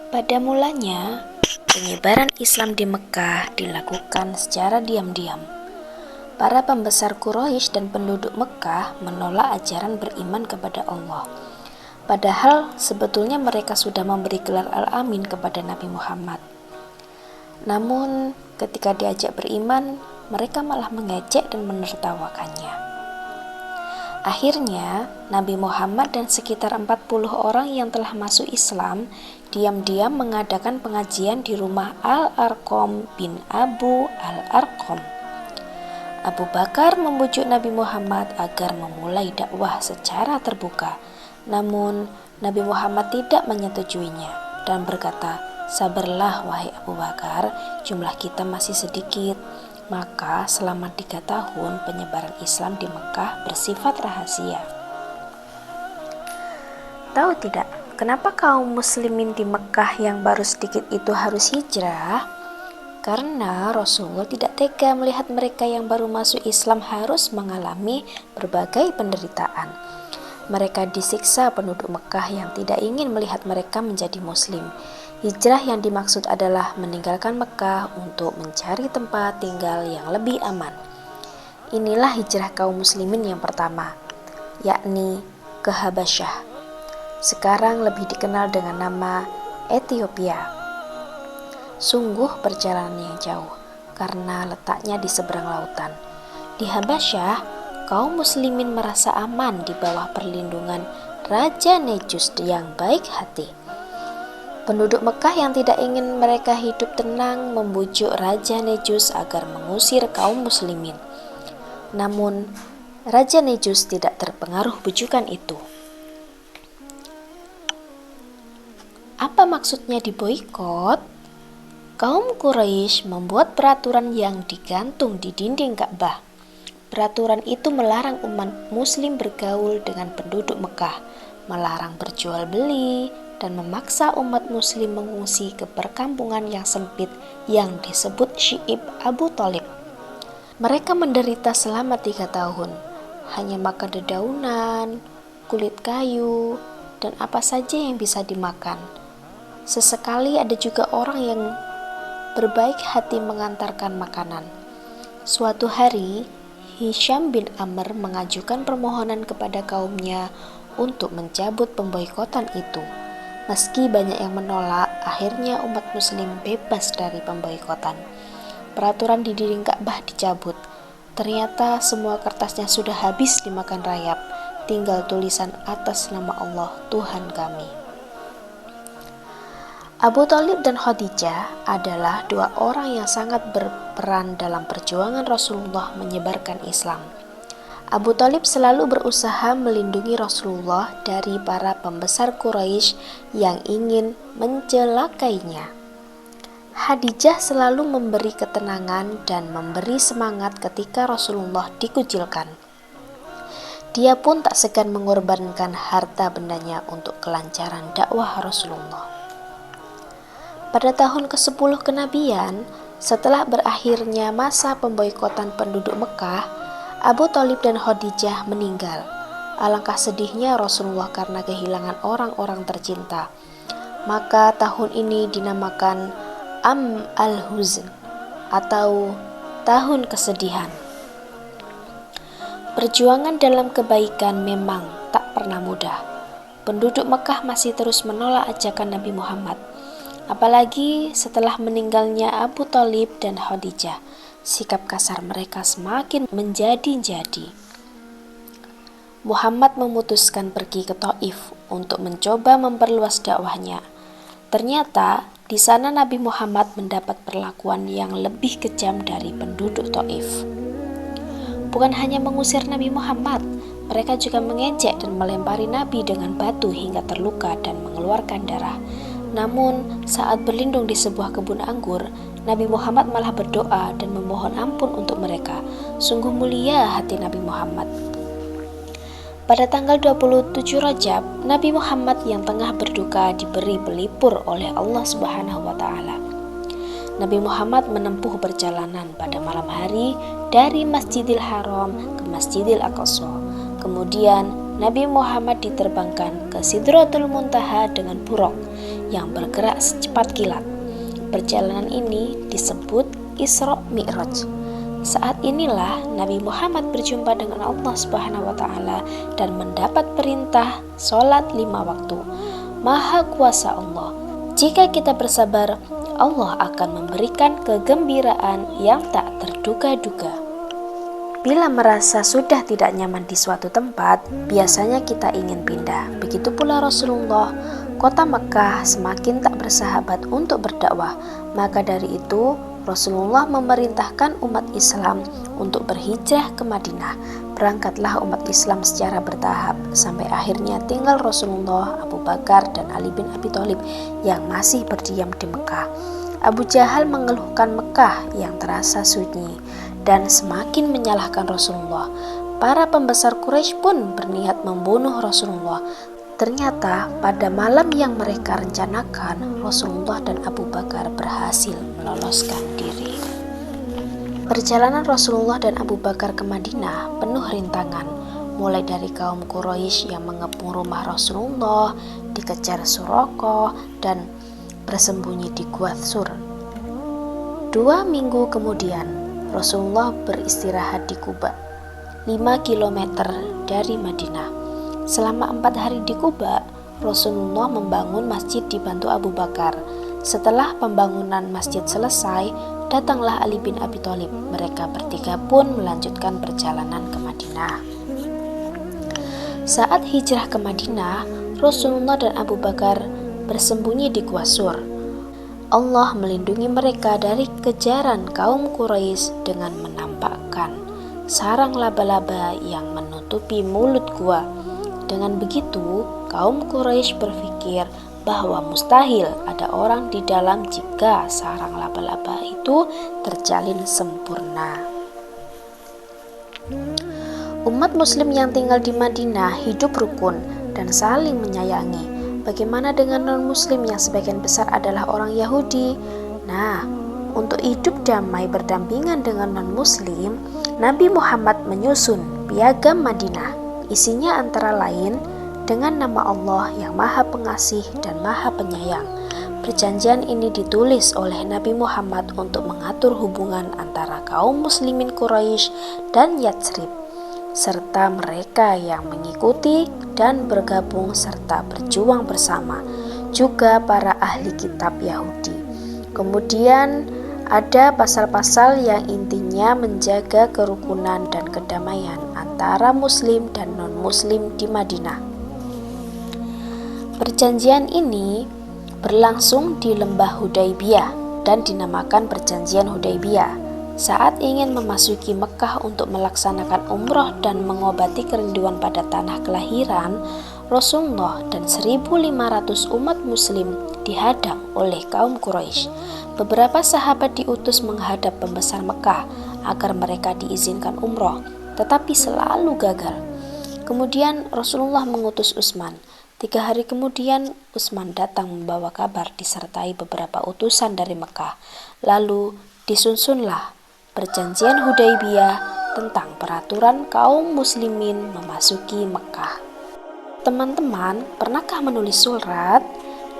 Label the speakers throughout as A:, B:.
A: Pada mulanya, penyebaran Islam di Mekah dilakukan secara diam-diam. Para pembesar Quraisy dan penduduk Mekah menolak ajaran beriman kepada Allah. Padahal sebetulnya mereka sudah memberi gelar Al-Amin kepada Nabi Muhammad. Namun, ketika diajak beriman, mereka malah mengejek dan menertawakannya. Akhirnya, Nabi Muhammad dan sekitar 40 orang yang telah masuk Islam diam-diam mengadakan pengajian di rumah Al-Arqam bin Abu Al-Arqam. Abu Bakar membujuk Nabi Muhammad agar memulai dakwah secara terbuka. Namun, Nabi Muhammad tidak menyetujuinya dan berkata, "Sabarlah wahai Abu Bakar, jumlah kita masih sedikit." Maka selama 3 tahun penyebaran Islam di Mekah bersifat rahasia. Tahu tidak, kenapa kaum muslimin di Mekah yang baru sedikit itu harus hijrah? Karena Rasulullah tidak tega melihat mereka yang baru masuk Islam harus mengalami berbagai penderitaan. Mereka disiksa penduduk Mekah yang tidak ingin melihat mereka menjadi muslim. Hijrah yang dimaksud adalah meninggalkan Mekah untuk mencari tempat tinggal yang lebih aman. Inilah hijrah kaum muslimin yang pertama, yakni ke Habasyah. Sekarang lebih dikenal dengan nama Ethiopia. Sungguh perjalanan yang jauh, karena letaknya di seberang lautan. Di Habasyah, kaum muslimin merasa aman di bawah perlindungan Raja Nejus yang baik hati. Penduduk Mekah yang tidak ingin mereka hidup tenang membujuk Raja Nejus agar mengusir kaum muslimin. Namun, Raja Nejus tidak terpengaruh bujukan itu. Apa maksudnya diboikot? Kaum Quraisy membuat peraturan yang digantung di dinding Ka'bah. Peraturan itu melarang umat muslim bergaul dengan penduduk Mekah, melarang berjual beli, dan memaksa umat muslim mengungsi ke perkampungan yang sempit yang disebut Syi'ib Abu Thalib. Mereka menderita selama 3 tahun, hanya makan dedaunan, kulit kayu, dan apa saja yang bisa dimakan. Sesekali ada juga orang yang berbaik hati mengantarkan makanan. Suatu hari, Hisham bin Amr mengajukan permohonan kepada kaumnya untuk mencabut pemboikotan itu. Meski banyak yang menolak, akhirnya umat muslim bebas dari pemboikotan. Peraturan di dinding Ka'bah dicabut. Ternyata semua kertasnya sudah habis dimakan rayap, tinggal tulisan atas nama Allah, Tuhan kami. Abu Thalib dan Khadijah adalah 2 orang yang sangat berperan dalam perjuangan Rasulullah menyebarkan Islam. Abu Thalib selalu berusaha melindungi Rasulullah dari para pembesar Quraisy yang ingin mencelakainya. Khadijah selalu memberi ketenangan dan memberi semangat ketika Rasulullah dikucilkan. Dia pun tak segan mengorbankan harta bendanya untuk kelancaran dakwah Rasulullah. Pada tahun ke-10 kenabian, setelah berakhirnya masa pemboikotan penduduk Mekah, Abu Thalib dan Khadijah meninggal. Alangkah sedihnya Rasulullah karena kehilangan orang-orang tercinta. Maka tahun ini dinamakan Am al-Huzn atau Tahun Kesedihan. Perjuangan dalam kebaikan memang tak pernah mudah. Penduduk Mekah masih terus menolak ajakan Nabi Muhammad. Apalagi setelah meninggalnya Abu Thalib dan Khadijah, sikap kasar mereka semakin menjadi-jadi. Muhammad memutuskan pergi ke Thaif untuk mencoba memperluas dakwahnya. Ternyata di sana Nabi Muhammad mendapat perlakuan yang lebih kejam dari penduduk Thaif. Bukan hanya mengusir Nabi Muhammad, mereka juga mengejek dan melempari Nabi dengan batu hingga terluka dan mengeluarkan darah. Namun, saat berlindung di sebuah kebun anggur, Nabi Muhammad malah berdoa dan memohon ampun untuk mereka. Sungguh mulia hati Nabi Muhammad. Pada tanggal 27 Rajab, Nabi Muhammad yang tengah berduka diberi pelipur oleh Allah Subhanahu wa Ta'ala. Nabi Muhammad menempuh perjalanan pada malam hari dari Masjidil Haram ke Masjidil Aqsa. Kemudian Nabi Muhammad diterbangkan ke Sidratul Muntaha dengan buraq. yang bergerak secepat kilat. Perjalanan ini disebut Isra Mi'raj. Saat inilah Nabi Muhammad berjumpa dengan Allah Subhanahu wa Ta'ala dan mendapat perintah sholat 5 waktu. Maha kuasa Allah. Jika kita bersabar, Allah akan memberikan kegembiraan yang tak terduga-duga. Bila merasa sudah tidak nyaman di suatu tempat, biasanya kita ingin pindah. Begitu pula Rasulullah. Kota Mekah semakin tak bersahabat untuk berdakwah. Maka dari itu, Rasulullah memerintahkan umat Islam untuk berhijrah ke Madinah. Berangkatlah umat Islam secara bertahap, sampai akhirnya tinggal Rasulullah, Abu Bakar, dan Ali bin Abi Thalib yang masih berdiam di Mekah. Abu Jahal mengeluhkan Mekah yang terasa sunyi dan semakin menyalahkan Rasulullah. Para pembesar Quraisy pun berniat membunuh Rasulullah. Ternyata pada malam yang mereka rencanakan, Rasulullah dan Abu Bakar berhasil meloloskan diri. Perjalanan Rasulullah dan Abu Bakar ke Madinah penuh rintangan, mulai dari kaum Quraisy yang mengepung rumah Rasulullah, dikejar Suraqah, dan bersembunyi di Gua Thur. 2 minggu kemudian, Rasulullah beristirahat di Quba, 5 km dari Madinah. Selama 4 hari di Quba, Rasulullah membangun masjid dibantu Abu Bakar. Setelah pembangunan masjid selesai, datanglah Ali bin Abi Thalib. Mereka bertiga pun melanjutkan perjalanan ke Madinah. Saat hijrah ke Madinah, Rasulullah dan Abu Bakar bersembunyi di Gua Thur. Allah melindungi mereka dari kejaran kaum Quraisy dengan menampakkan sarang laba-laba yang menutupi mulut gua. Dengan begitu, kaum Quraisy berpikir bahwa mustahil ada orang di dalam jika sarang laba-laba itu terjalin sempurna. Umat muslim yang tinggal di Madinah hidup rukun dan saling menyayangi. Bagaimana dengan non-muslim yang sebagian besar adalah orang Yahudi? Nah, untuk hidup damai berdampingan dengan non-muslim, Nabi Muhammad menyusun Piagam Madinah. Isinya antara lain dengan nama Allah yang Maha Pengasih dan Maha Penyayang. Perjanjian ini ditulis oleh Nabi Muhammad untuk mengatur hubungan antara kaum muslimin Quraisy dan Yatsrib, serta mereka yang mengikuti dan bergabung serta berjuang bersama, juga para ahli kitab Yahudi. Kemudian ada pasal-pasal yang intinya menjaga kerukunan dan kedamaian antara muslim dan non-muslim di Madinah. Perjanjian ini berlangsung di lembah Hudaybiyah dan dinamakan Perjanjian Hudaybiyah. Saat ingin memasuki Mekah untuk melaksanakan umroh dan mengobati kerinduan pada tanah kelahiran, Rasulullah dan 1.500 umat muslim dihadang oleh kaum Quraisy. Beberapa sahabat diutus menghadap pembesar Mekah agar mereka diizinkan umroh, tetapi selalu gagal. Kemudian Rasulullah mengutus Utsman. 3 hari kemudian Utsman datang membawa kabar disertai beberapa utusan dari Mekah. Lalu disusunlah Perjanjian Hudaybiyah tentang peraturan kaum muslimin memasuki Mekah. Teman-teman, pernahkah menulis surat?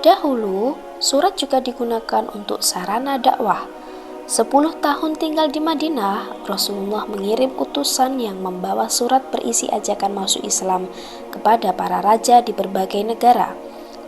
A: Dahulu, surat juga digunakan untuk sarana dakwah. 10 tahun tinggal di Madinah, Rasulullah mengirim utusan yang membawa surat berisi ajakan masuk Islam kepada para raja di berbagai negara.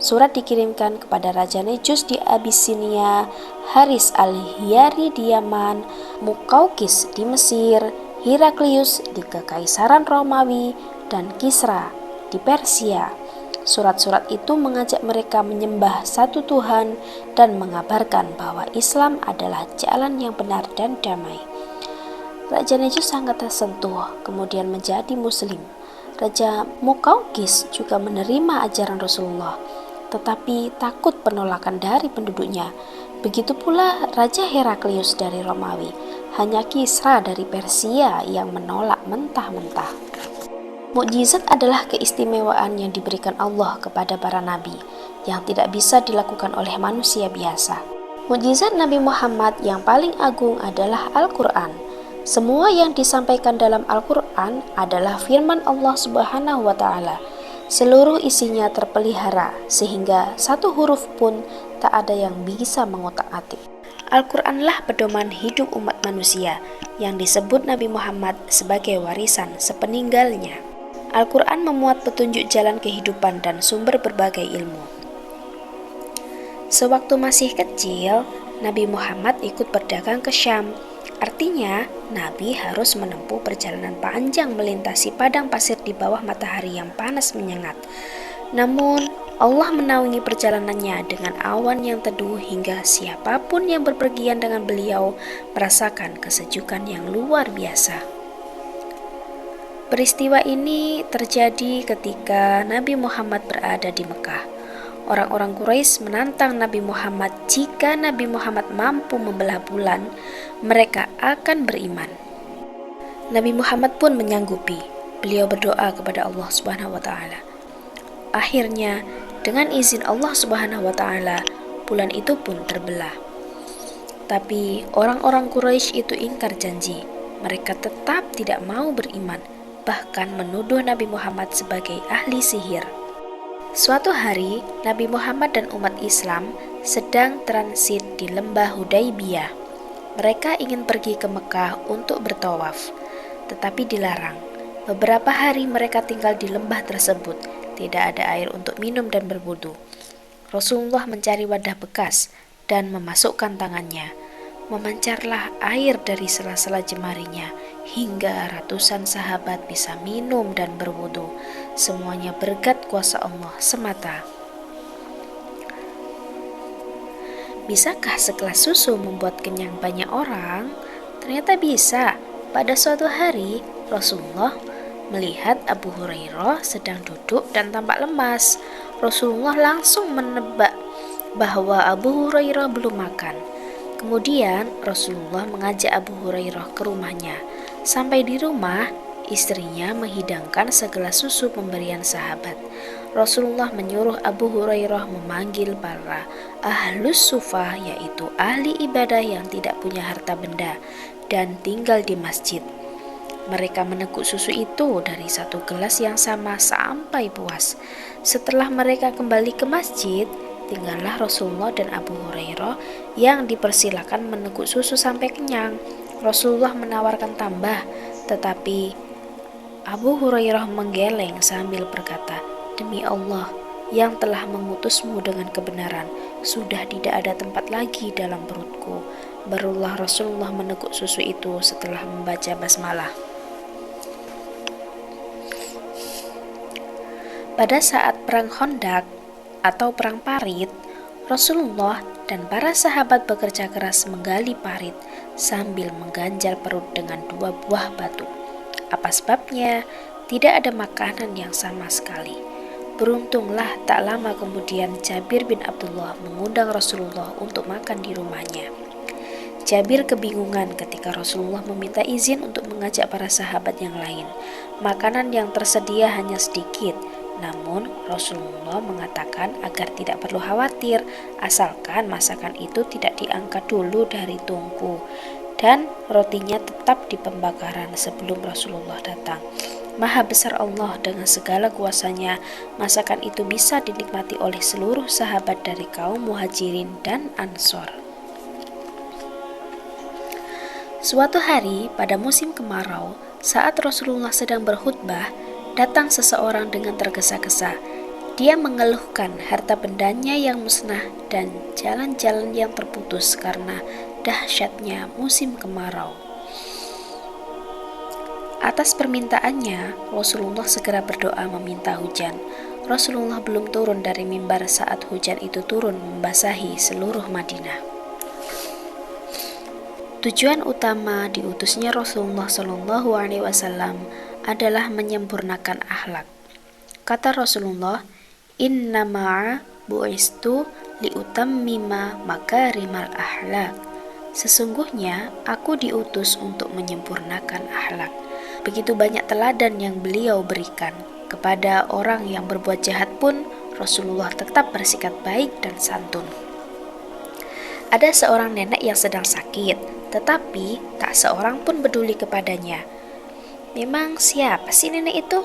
A: Surat dikirimkan kepada Raja Nejus di Abisinia, Haris al-Hiyari di Yaman, Muqawqis di Mesir, Heraklius di Kekaisaran Romawi, dan Kisra di Persia. Surat-surat itu mengajak mereka menyembah satu Tuhan dan mengabarkan bahwa Islam adalah jalan yang benar dan damai. Raja Nejus sangat tersentuh, kemudian menjadi Muslim. Raja Muqawqis juga menerima ajaran Rasulullah, tetapi takut penolakan dari penduduknya. Begitu pula Raja Heraklius dari Romawi. Hanya Kisra dari Persia yang menolak mentah-mentah. Mukjizat adalah keistimewaan yang diberikan Allah kepada para nabi yang tidak bisa dilakukan oleh manusia biasa. Mukjizat Nabi Muhammad yang paling agung adalah Al-Quran. Semua yang disampaikan dalam Al-Quran adalah firman Allah Subhanahu wa Ta'ala. Seluruh isinya terpelihara sehingga satu huruf pun tak ada yang bisa mengotak-atik. Al-Quranlah pedoman hidup umat manusia yang disebut Nabi Muhammad sebagai warisan sepeninggalnya. Al-Quran memuat petunjuk jalan kehidupan dan sumber berbagai ilmu. Sewaktu masih kecil, Nabi Muhammad ikut berdagang ke Syam. Artinya, Nabi harus menempuh perjalanan panjang melintasi padang pasir di bawah matahari yang panas menyengat. Namun, Allah menaungi perjalanannya dengan awan yang teduh hingga siapapun yang berpergian dengan beliau merasakan kesejukan yang luar biasa. Peristiwa ini terjadi ketika Nabi Muhammad berada di Mekah. Orang-orang Quraisy menantang Nabi Muhammad jika Nabi Muhammad mampu membelah bulan, mereka akan beriman. Nabi Muhammad pun menyanggupi. Beliau berdoa kepada Allah Subhanahu wa taala. Akhirnya, dengan izin Allah Subhanahu wa taala, bulan itu pun terbelah. Tapi orang-orang Quraisy itu ingkar janji. Mereka tetap tidak mau beriman, bahkan menuduh Nabi Muhammad sebagai ahli sihir. Suatu hari, Nabi Muhammad dan umat Islam sedang transit di lembah Hudaybiyah. Mereka ingin pergi ke Mekah untuk bertawaf, tetapi dilarang. Beberapa hari mereka tinggal di lembah tersebut, tidak ada air untuk minum dan berwudu. Rasulullah mencari wadah bekas dan memasukkan tangannya. Memancarlah air dari sela-sela jemarinya hingga ratusan sahabat bisa minum dan berwudu. Semuanya berkat kuasa Allah semata. Bisakah segelas susu membuat kenyang banyak orang? Ternyata bisa. Pada suatu hari, Rasulullah melihat Abu Hurairah sedang duduk dan tampak lemas. Rasulullah langsung menebak bahwa Abu Hurairah belum makan. Kemudian Rasulullah mengajak Abu Hurairah ke rumahnya. Sampai di rumah, istrinya menghidangkan segelas susu pemberian sahabat. Rasulullah menyuruh Abu Hurairah memanggil para ahlus sufah, yaitu ahli ibadah yang tidak punya harta benda dan tinggal di masjid. Mereka meneguk susu itu dari satu gelas yang sama sampai puas. Setelah mereka kembali ke masjid, tinggallah Rasulullah dan Abu Hurairah yang dipersilakan meneguk susu sampai kenyang. Rasulullah menawarkan tambah, tetapi Abu Hurairah menggeleng sambil berkata, "Demi Allah yang telah mengutusmu dengan kebenaran, sudah tidak ada tempat lagi dalam perutku." Barulah Rasulullah meneguk susu itu setelah membaca basmalah. Pada saat perang Khandaq atau perang parit, Rasulullah dan para sahabat bekerja keras menggali parit sambil mengganjal perut dengan 2 buah batu. Apa sebabnya? Tidak ada makanan yang sama sekali. Beruntunglah tak lama kemudian Jabir bin Abdullah mengundang Rasulullah untuk makan di rumahnya. Jabir kebingungan ketika Rasulullah meminta izin untuk mengajak para sahabat yang lain. Makanan yang tersedia hanya sedikit. Namun Rasulullah mengatakan agar tidak perlu khawatir, asalkan masakan itu tidak diangkat dulu dari tungku dan rotinya tetap di pembakaran sebelum Rasulullah datang. Maha besar Allah dengan segala kuasanya, masakan itu bisa dinikmati oleh seluruh sahabat dari kaum Muhajirin dan Ansor. Suatu hari pada musim kemarau, saat Rasulullah sedang berkhutbah, datang seseorang dengan tergesa-gesa. Dia mengeluhkan harta bendanya yang musnah dan jalan-jalan yang terputus karena dahsyatnya musim kemarau. Atas permintaannya, Rasulullah segera berdoa meminta hujan. Rasulullah belum turun dari mimbar saat hujan itu turun membasahi seluruh Madinah. Tujuan utama diutusnya Rasulullah SAW adalah menyempurnakan akhlak. Kata Rasulullah, "Innama bu'istu liutammima makarimal akhlak." Sesungguhnya aku diutus untuk menyempurnakan akhlak. Begitu banyak teladan yang beliau berikan. Kepada orang yang berbuat jahat pun Rasulullah tetap bersikap baik dan santun. Ada seorang nenek yang sedang sakit, tetapi tak seorang pun peduli kepadanya. Memang siapa sih nenek itu?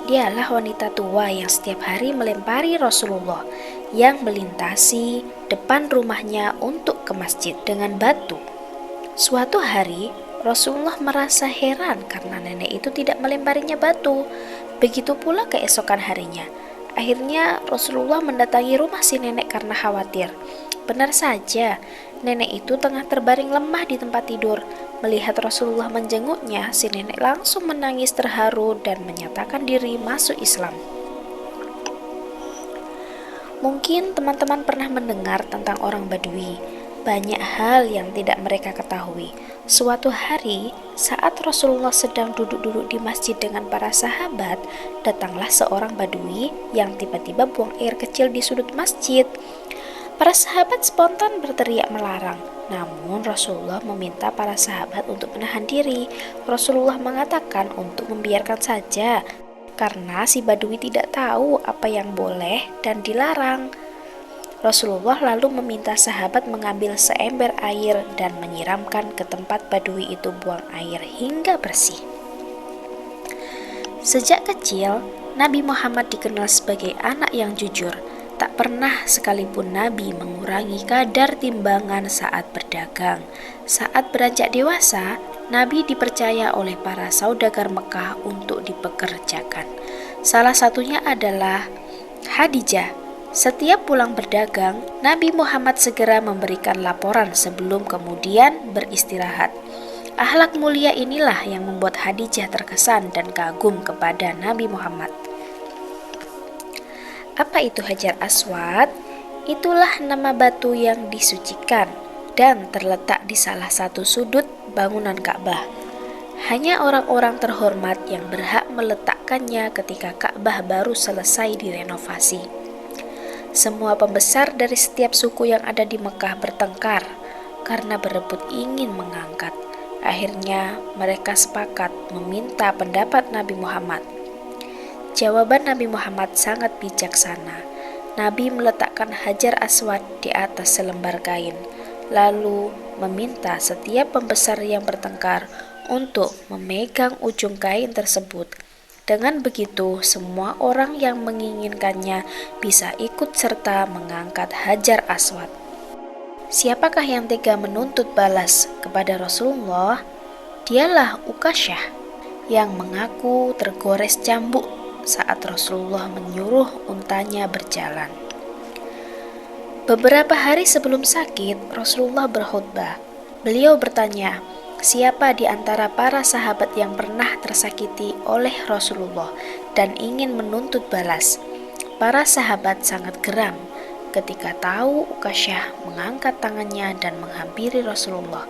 A: Dialah wanita tua yang setiap hari melempari Rasulullah yang melintasi depan rumahnya untuk ke masjid dengan batu. Suatu hari, Rasulullah merasa heran karena nenek itu tidak melemparinya batu. Begitu pula keesokan harinya. Akhirnya Rasulullah mendatangi rumah si nenek karena khawatir. Benar saja, nenek itu tengah terbaring lemah di tempat tidur. Melihat Rasulullah menjenguknya, si nenek langsung menangis terharu dan menyatakan diri masuk Islam. Mungkin teman-teman pernah mendengar tentang orang Badui. Banyak hal yang tidak mereka ketahui. Suatu hari, saat Rasulullah sedang duduk-duduk di masjid dengan para sahabat, datanglah seorang Badui yang tiba-tiba buang air kecil di sudut masjid. Para sahabat spontan berteriak melarang. Namun Rasulullah meminta para sahabat untuk menahan diri. Rasulullah mengatakan untuk membiarkan saja, karena si Badui tidak tahu apa yang boleh dan dilarang. Rasulullah lalu meminta sahabat mengambil seember air dan menyiramkan ke tempat Badui itu buang air hingga bersih. Sejak kecil, Nabi Muhammad dikenal sebagai anak yang jujur. Tak pernah sekalipun Nabi mengurangi kadar timbangan saat berdagang. Saat beranjak dewasa, Nabi dipercaya oleh para saudagar Mekah untuk dipekerjakan. Salah satunya adalah Khadijah. Setiap pulang berdagang, Nabi Muhammad segera memberikan laporan sebelum kemudian beristirahat. Akhlak mulia inilah yang membuat Khadijah terkesan dan kagum kepada Nabi Muhammad. Apa itu Hajar Aswad? Itulah nama batu yang disucikan dan terletak di salah satu sudut bangunan Ka'bah. Hanya orang-orang terhormat yang berhak meletakkannya ketika Ka'bah baru selesai direnovasi. Semua pembesar dari setiap suku yang ada di Mekah bertengkar karena berebut ingin mengangkat. Akhirnya mereka sepakat meminta pendapat Nabi Muhammad. Jawaban Nabi Muhammad sangat bijaksana. Nabi meletakkan Hajar Aswad di atas selembar kain, lalu meminta setiap pembesar yang bertengkar untuk memegang ujung kain tersebut. Dengan begitu, semua orang yang menginginkannya bisa ikut serta mengangkat Hajar Aswad. Siapakah yang tega menuntut balas kepada Rasulullah? Dialah Ukasyah yang mengaku tergores cambuk saat Rasulullah menyuruh untanya berjalan. Beberapa hari sebelum sakit, Rasulullah berkhutbah. Beliau bertanya, siapa di antara para sahabat yang pernah tersakiti oleh Rasulullah dan ingin menuntut balas? Para sahabat sangat geram ketika tahu Ukasyah mengangkat tangannya dan menghampiri Rasulullah.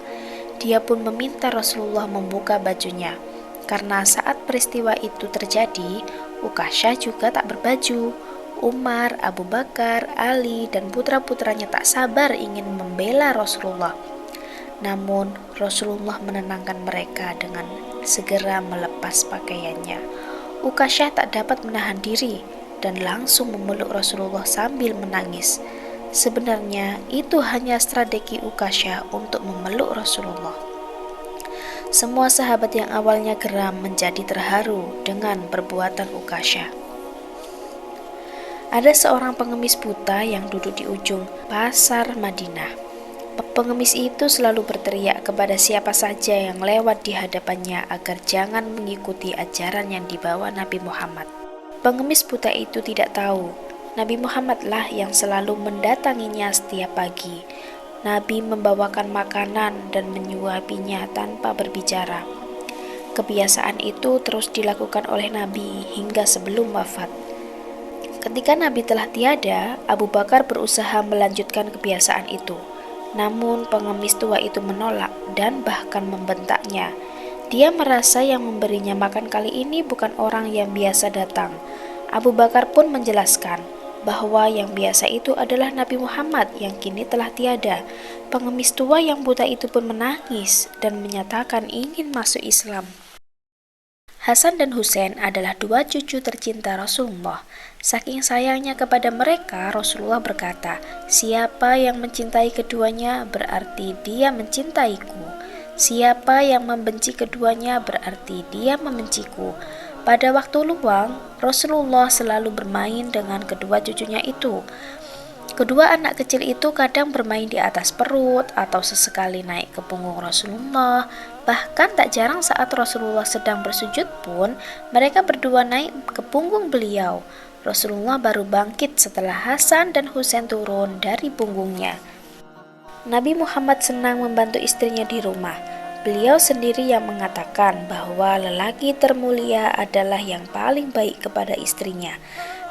A: Dia pun meminta Rasulullah membuka bajunya. Karena saat peristiwa itu terjadi, Ukasyah juga tak berbaju. Umar, Abu Bakar, Ali, dan putra-putranya tak sabar ingin membela Rasulullah. Namun Rasulullah menenangkan mereka dengan segera melepas pakaiannya. Ukasyah tak dapat menahan diri dan langsung memeluk Rasulullah sambil menangis. Sebenarnya itu hanya strategi Ukasyah untuk memeluk Rasulullah. Semua sahabat yang awalnya geram menjadi terharu dengan perbuatan Ukasyah. Ada seorang pengemis buta yang duduk di ujung pasar Madinah. Pengemis itu selalu berteriak kepada siapa saja yang lewat di hadapannya agar jangan mengikuti ajaran yang dibawa Nabi Muhammad. Pengemis buta itu tidak tahu, Nabi Muhammadlah yang selalu mendatanginya setiap pagi. Nabi membawakan makanan dan menyuapinya tanpa berbicara. Kebiasaan itu terus dilakukan oleh Nabi hingga sebelum wafat. Ketika Nabi telah tiada, Abu Bakar berusaha melanjutkan kebiasaan itu. Namun pengemis tua itu menolak dan bahkan membentaknya. Dia merasa yang memberinya makan kali ini bukan orang yang biasa datang. Abu Bakar pun menjelaskan bahwa yang biasa itu adalah Nabi Muhammad yang kini telah tiada. Pengemis tua yang buta itu pun menangis dan menyatakan ingin masuk Islam. Hasan dan Husain adalah dua cucu tercinta Rasulullah. Saking sayangnya kepada mereka, Rasulullah berkata, siapa yang mencintai keduanya berarti dia mencintaiku. Siapa yang membenci keduanya berarti dia membenciku. Pada waktu luang, Rasulullah selalu bermain dengan kedua cucunya itu. Kedua anak kecil itu kadang bermain di atas perut atau sesekali naik ke punggung Rasulullah. Bahkan tak jarang saat Rasulullah sedang bersujud pun, mereka berdua naik ke punggung beliau. Rasulullah baru bangkit setelah Hasan dan Husain turun dari punggungnya. Nabi Muhammad senang membantu istrinya di rumah. Beliau sendiri yang mengatakan bahwa lelaki termulia adalah yang paling baik kepada istrinya.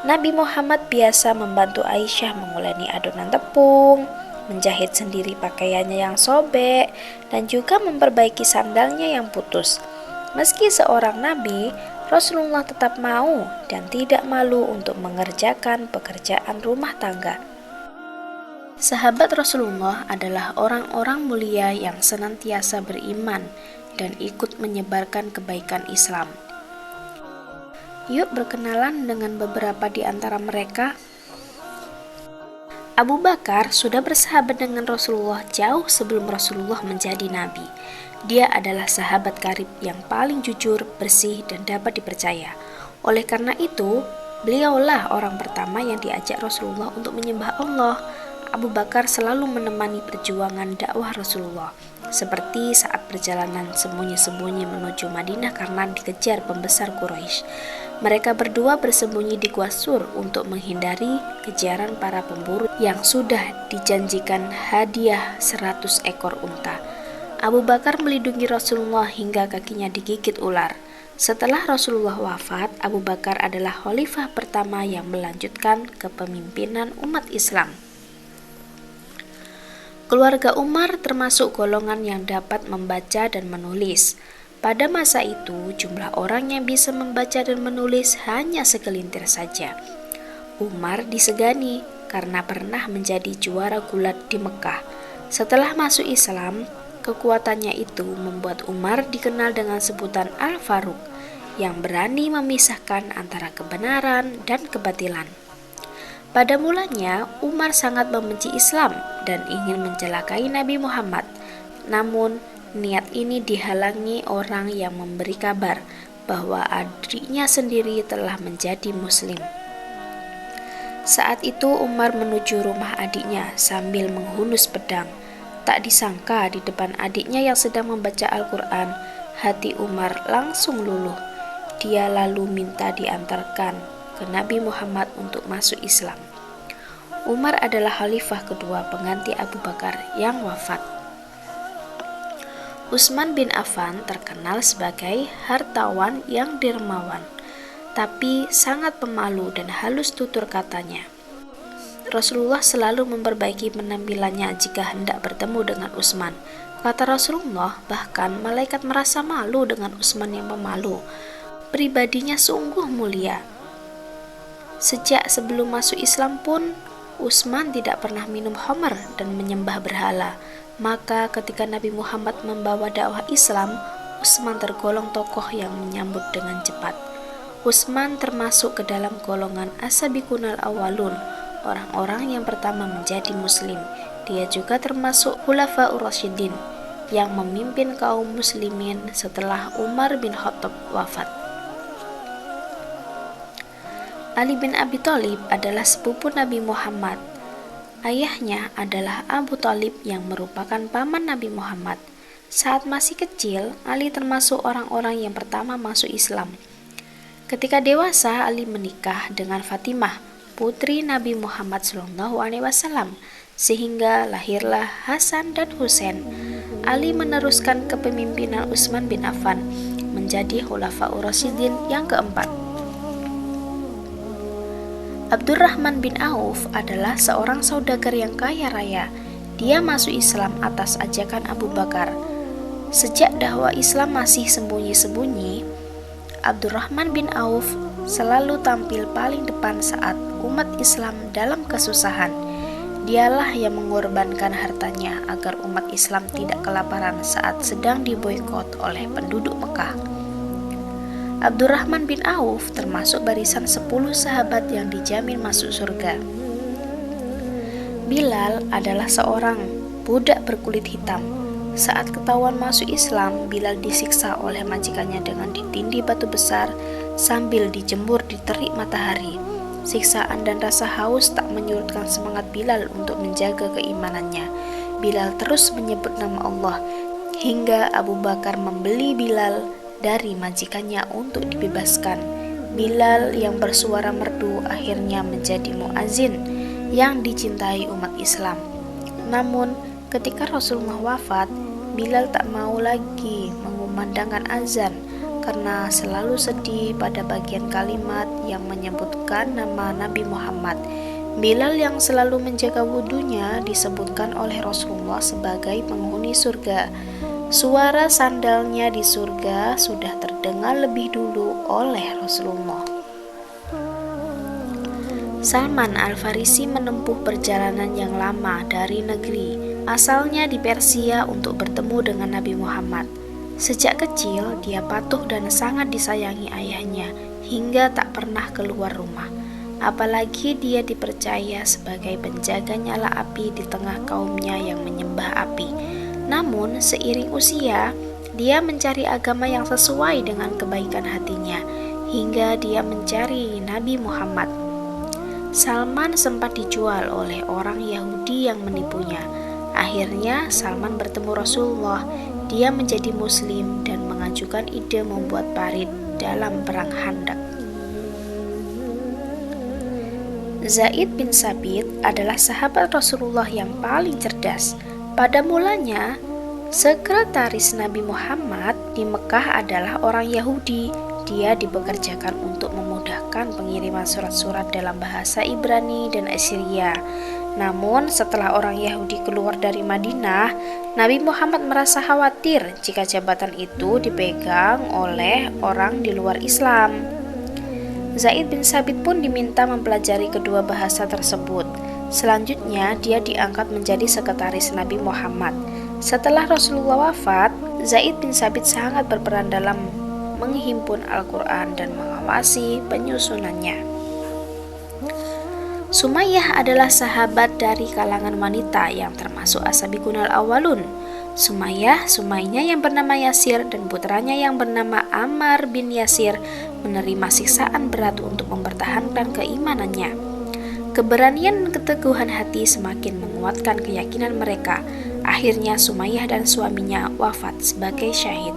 A: Nabi Muhammad biasa membantu Aisyah menguleni adonan tepung, menjahit sendiri pakaiannya yang sobek, dan juga memperbaiki sandalnya yang putus. Meski seorang nabi, Rasulullah tetap mau dan tidak malu untuk mengerjakan pekerjaan rumah tangga. Sahabat Rasulullah adalah orang-orang mulia yang senantiasa beriman dan ikut menyebarkan kebaikan Islam. Yuk berkenalan dengan beberapa di antara mereka. Abu Bakar sudah bersahabat dengan Rasulullah jauh sebelum Rasulullah menjadi nabi. Dia adalah sahabat karib yang paling jujur, bersih, dan dapat dipercaya. Oleh karena itu, beliaulah orang pertama yang diajak Rasulullah untuk menyembah Allah. Abu Bakar selalu menemani perjuangan dakwah Rasulullah, seperti saat perjalanan sembunyi-sembunyi menuju Madinah karena dikejar pembesar Quraisy. Mereka berdua bersembunyi di Gua Sur untuk menghindari kejaran para pemburu yang sudah dijanjikan hadiah 100 ekor unta. Abu Bakar melindungi Rasulullah hingga kakinya digigit ular. Setelah Rasulullah wafat, Abu Bakar adalah khalifah pertama yang melanjutkan kepemimpinan umat Islam. Keluarga Umar termasuk golongan yang dapat membaca dan menulis. Pada masa itu, jumlah orang yang bisa membaca dan menulis hanya segelintir saja. Umar disegani karena pernah menjadi juara gulat di Mekah. Setelah masuk Islam, kekuatannya itu membuat Umar dikenal dengan sebutan Al-Faruq, yang berani memisahkan antara kebenaran dan kebatilan. Pada mulanya, Umar sangat membenci Islam dan ingin mencelakai Nabi Muhammad. Namun, niat ini dihalangi orang yang memberi kabar bahwa adiknya sendiri telah menjadi Muslim. Saat itu, Umar menuju rumah adiknya sambil menghunus pedang. Tak disangka di depan adiknya yang sedang membaca Al-Quran, hati Umar langsung luluh. Dia lalu minta diantarkan ke Nabi Muhammad untuk masuk Islam. Umar adalah khalifah kedua pengganti Abu Bakar yang wafat. Utsman bin Affan terkenal sebagai hartawan yang dermawan, tapi sangat pemalu dan halus tutur katanya. Rasulullah selalu memperbaiki penampilannya jika hendak bertemu dengan Utsman. Kata Rasulullah, bahkan malaikat merasa malu dengan Utsman yang pemalu. Pribadinya sungguh mulia. Sejak sebelum masuk Islam pun, Utsman tidak pernah minum khamar dan menyembah berhala. Maka ketika Nabi Muhammad membawa dakwah Islam, Utsman tergolong tokoh yang menyambut dengan cepat. Utsman termasuk ke dalam golongan as-sabiqunal awwalun, orang-orang yang pertama menjadi muslim. Dia juga termasuk khulafaur rasyidin yang memimpin kaum muslimin setelah Umar bin Khattab wafat. Ali bin Abi Thalib adalah sepupu Nabi Muhammad. Ayahnya adalah Abu Thalib yang merupakan paman Nabi Muhammad. Saat masih kecil, Ali termasuk orang-orang yang pertama masuk Islam. Ketika dewasa, Ali menikah dengan Fatimah, putri Nabi Muhammad SAW, sehingga lahirlah Hasan dan Husain. Ali meneruskan kepemimpinan Utsman bin Affan menjadi Khulafaur Rasyidin yang keempat. Abdurrahman bin Auf adalah seorang saudagar yang kaya raya. Dia masuk Islam atas ajakan Abu Bakar. Sejak dakwah Islam masih sembunyi-sembunyi, Abdurrahman bin Auf selalu tampil paling depan saat umat Islam dalam kesusahan. Dialah yang mengorbankan hartanya agar umat Islam tidak kelaparan saat sedang diboikot oleh penduduk Mekah. Abdurrahman bin Auf termasuk barisan 10 sahabat yang dijamin masuk surga. Bilal adalah seorang budak berkulit hitam. Saat ketahuan masuk Islam, Bilal disiksa oleh majikannya dengan ditindih batu besar sambil dijemur di terik matahari. Siksaan dan rasa haus tak menyurutkan semangat Bilal untuk menjaga keimanannya. Bilal terus menyebut nama Allah, hingga Abu Bakar membeli Bilal dari majikannya untuk dibebaskan. Bilal yang bersuara merdu akhirnya menjadi muazin yang dicintai umat Islam. Namun, ketika Rasulullah wafat, Bilal tak mau lagi mengumandangkan azan karena selalu sedih pada bagian kalimat yang menyebutkan nama Nabi Muhammad. Bilal yang selalu menjaga wudunya disebutkan oleh Rasulullah sebagai penghuni surga. Suara sandalnya di surga sudah terdengar lebih dulu oleh Rasulullah. Salman Al-Farisi menempuh perjalanan yang lama dari negeri asalnya di Persia untuk bertemu dengan Nabi Muhammad. Sejak kecil, dia patuh dan sangat disayangi ayahnya hingga tak pernah keluar rumah. Apalagi dia dipercaya sebagai penjaga nyala api di tengah kaumnya yang menyembah api. Namun, seiring usia, dia mencari agama yang sesuai dengan kebaikan hatinya, hingga dia mencari Nabi Muhammad. Salman sempat dijual oleh orang Yahudi yang menipunya. Akhirnya, Salman bertemu Rasulullah. Dia menjadi muslim dan mengajukan ide membuat parit dalam perang Khandaq. Zaid bin Sabit adalah sahabat Rasulullah yang paling cerdas. Pada mulanya, sekretaris Nabi Muhammad di Mekah adalah orang Yahudi. Dia dipekerjakan untuk memudahkan pengiriman surat-surat dalam bahasa Ibrani dan Assyria. Namun, setelah orang Yahudi keluar dari Madinah, Nabi Muhammad merasa khawatir jika jabatan itu dipegang oleh orang di luar Islam. Zaid bin Sabit pun diminta mempelajari kedua bahasa tersebut. Selanjutnya, dia diangkat menjadi sekretaris Nabi Muhammad. Setelah Rasulullah wafat, Zaid bin Sabit sangat berperan dalam menghimpun Al-Quran dan mengawasi penyusunannya. Sumayyah adalah sahabat dari kalangan wanita yang termasuk As-Sabiqunal Awwalun. Sumayyah yang bernama Yasir dan putranya yang bernama Ammar bin Yasir menerima siksaan berat untuk mempertahankan keimanannya. Keberanian dan keteguhan hati semakin menguatkan keyakinan mereka. Akhirnya Sumayyah dan suaminya wafat sebagai syahid.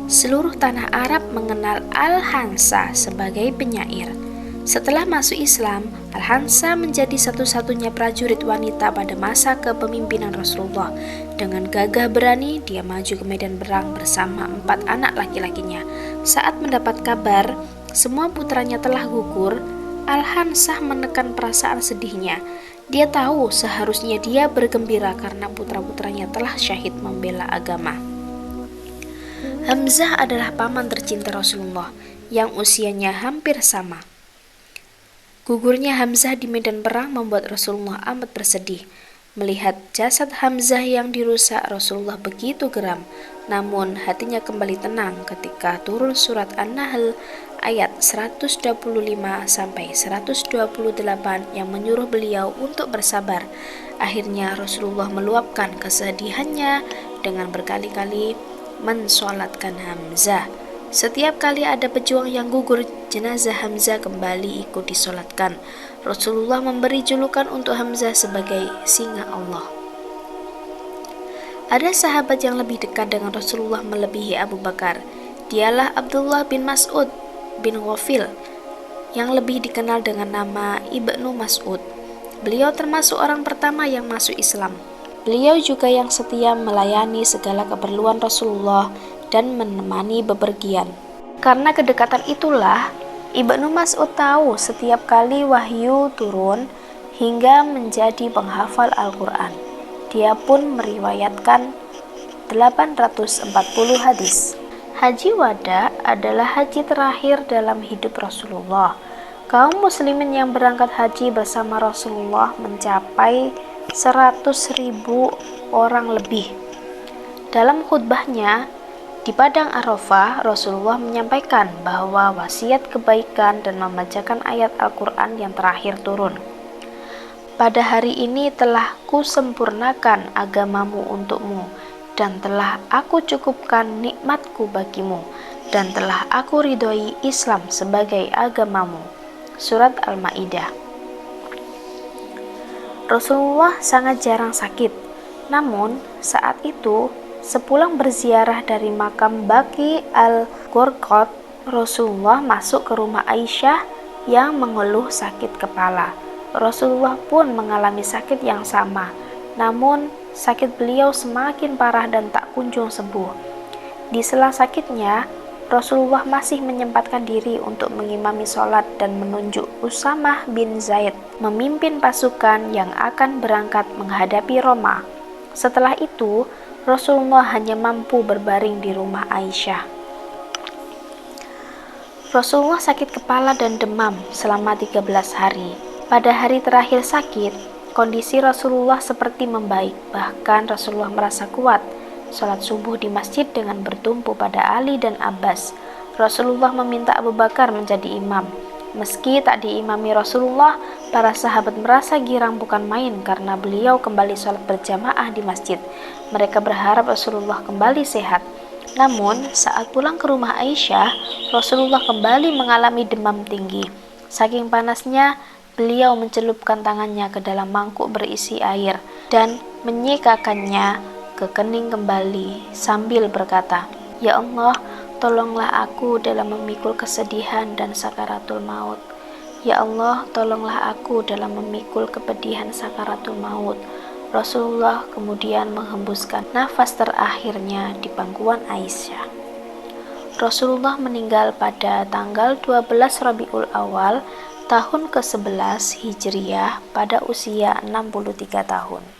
A: Seluruh tanah Arab mengenal Al-Hansa sebagai penyair. Setelah masuk Islam, Al-Hansa menjadi satu-satunya prajurit wanita pada masa kepemimpinan Rasulullah. Dengan gagah berani, dia maju ke medan perang bersama 4 anak laki-lakinya. Saat mendapat kabar semua putranya telah gugur, Al-Hansa menekan perasaan sedihnya. Dia tahu seharusnya dia bergembira karena putra-putranya telah syahid membela agama. Hamzah adalah paman tercinta Rasulullah yang usianya hampir sama. Gugurnya Hamzah di medan perang membuat Rasulullah amat bersedih. Melihat jasad Hamzah yang dirusak, Rasulullah begitu geram. Namun hatinya kembali tenang ketika turun surat An-Nahl ayat 125 sampai 128 yang menyuruh beliau untuk bersabar. Akhirnya Rasulullah meluapkan kesedihannya dengan berkali-kali mensolatkan Hamzah. Setiap kali ada pejuang yang gugur, jenazah Hamzah kembali ikut disolatkan. Rasulullah memberi julukan untuk Hamzah sebagai singa Allah. Ada sahabat yang lebih dekat dengan Rasulullah melebihi Abu Bakar. Dialah Abdullah bin Mas'ud bin Ghafil yang lebih dikenal dengan nama Ibnu Mas'ud. Beliau termasuk orang pertama yang masuk Islam. Beliau juga yang setia melayani segala keperluan Rasulullah dan menemani bepergian. Karena kedekatan itulah, Ibnu Mas'ud tahu setiap kali wahyu turun hingga menjadi penghafal Al-Quran. Dia pun meriwayatkan 840 hadis. Haji Wada adalah haji terakhir dalam hidup Rasulullah. Kaum muslimin yang berangkat haji bersama Rasulullah mencapai 100.000 orang lebih. Dalam khutbahnya di Padang Arafah, Rasulullah menyampaikan bahwa wasiat kebaikan dan membacakan ayat Al-Quran yang terakhir turun. Pada hari ini telah kusempurnakan agamamu untukmu, dan telah aku cukupkan nikmatku bagimu. dan telah aku ridhoi Islam sebagai agamamu. Surat Al-Maidah. Rasulullah sangat jarang sakit. Namun, saat itu, sepulang berziarah dari makam Baqi al-Gharqad, Rasulullah masuk ke rumah Aisyah yang mengeluh sakit kepala. Rasulullah pun mengalami sakit yang sama. Namun, sakit beliau semakin parah dan tak kunjung sembuh. Di sela sakitnya, Rasulullah masih menyempatkan diri untuk mengimami sholat dan menunjuk Usamah bin Zaid memimpin pasukan yang akan berangkat menghadapi Roma. Setelah itu, Rasulullah hanya mampu berbaring di rumah Aisyah. Rasulullah sakit kepala dan demam selama 13 hari. Pada hari terakhir sakit, kondisi Rasulullah seperti membaik, bahkan Rasulullah merasa kuat. Sholat subuh di masjid dengan bertumpu pada Ali dan Abbas. Rasulullah meminta Abu Bakar menjadi imam. Meski tak diimami Rasulullah, para sahabat merasa girang bukan main karena beliau kembali sholat berjamaah di masjid. Mereka berharap Rasulullah kembali sehat. Namun, saat pulang ke rumah Aisyah, Rasulullah kembali mengalami demam tinggi. Saking panasnya, beliau mencelupkan tangannya ke dalam mangkuk berisi air dan menyikakannya ke kening kembali sambil berkata, "Ya Allah, tolonglah aku dalam memikul kesedihan dan sakaratul maut. Ya Allah, tolonglah aku dalam memikul kepedihan sakaratul maut." Rasulullah kemudian menghembuskan nafas terakhirnya di pangkuan Aisyah. Rasulullah meninggal pada tanggal 12 Rabiul Awal tahun ke-11 Hijriyah pada usia 63 tahun.